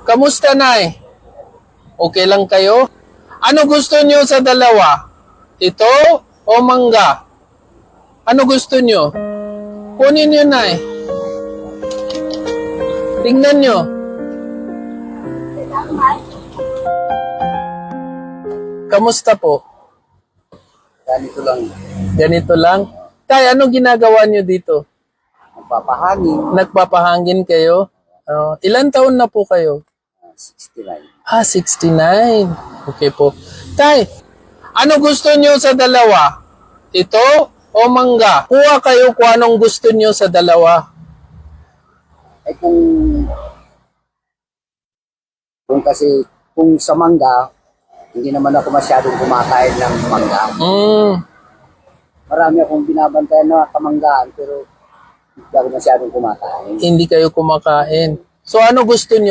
Kamusta, Nay? Okay lang kayo? Ano gusto niyo sa dalawa? Ito o mangga? Ano gusto niyo? Kunin niyo, Nay. Tingnan niyo. Kamusta po? Ganito lang, Ganito lang? Tay, ano ginagawa niyo dito? magpapahangin, Nagpapahangin kayo? Ilan taon na po kayo? 69. 69. Okay po. Tay, ano gusto niyo sa dalawa? Ito o mangga? Kuha kayo kung anong gusto niyo sa dalawa. Ay kung sa mangga, hindi naman ako masyadong kumakain ng mangga. Marami akong binabantayan na kamanggaan, pero hindi ako masyadong kumakain. Hindi kayo kumakain. So ano gusto niyo?